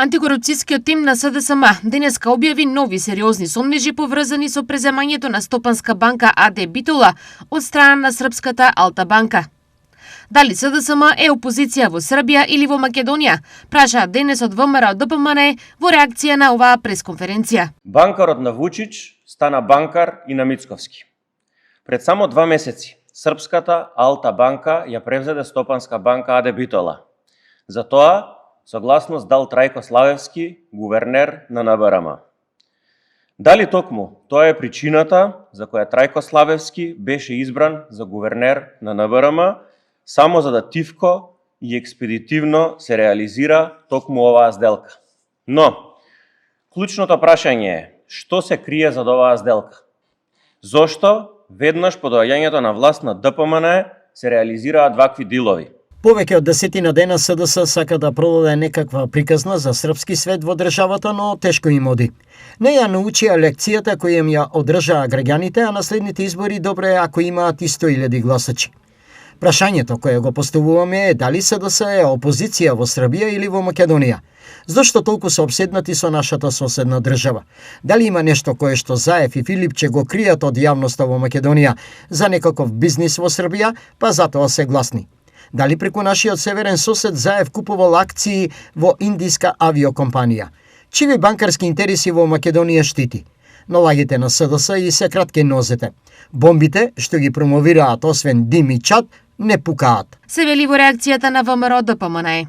Антикорупцијскиот тим на СДСМ денеска објави нови сериозни сомнежи поврзани со преземањето на Стопанска банка АД Битола од страна на српската Алта банка. Дали СДСМ е опозиција во Србија или во Македонија? Прашаа денес од ВМРО ДПМН во реакција на оваа пресконференција. Банкарот на Вучич стана банкар и на Мицковски. Пред само 2 месеци српската Алта банка ја превзеде Стопанска банка АД Битола. За тоа согласност дал Трајко Славевски, гувернер на НБРМ. Дали токму тоа е причината за која Трајко Славевски беше избран за гувернер на НБРМ, само за да тивко и експедитивно се реализира токму оваа сделка. Но, клучното прашање е, што се крие зад оваа сделка? Зошто веднаш по доаѓањето на власт на ДПМН се реализираат вакви дилови? Повеќе од 10 дена СДС сака да продаде некаква приказна за српски свет во државата, но тешко им оди. Не ја научија лекцијата која им ја одржаа граѓаните, а на следните избори добро е ако имаат и 100.000 гласачи. Прашањето кое го поставуваме е дали СДС е опозиција во Србија или во Македонија. Зошто толку се обседнати со нашата соседна држава? Дали има нешто кое што Заев и Филипче го кријат од јавноста во Македонија за некаков бизнис во Србија, па затоа се гласни? Дали преку нашиот северен сосед Заев купувал акции во индиска авиокомпанија? Чиви банкарски интереси во Македонија штити? Налагите на СДС и се кратки нозете. Бомбите што ги промовираат освен дим и чад не пукаат. Се вели во реакцијата на ВМРО ДПМН.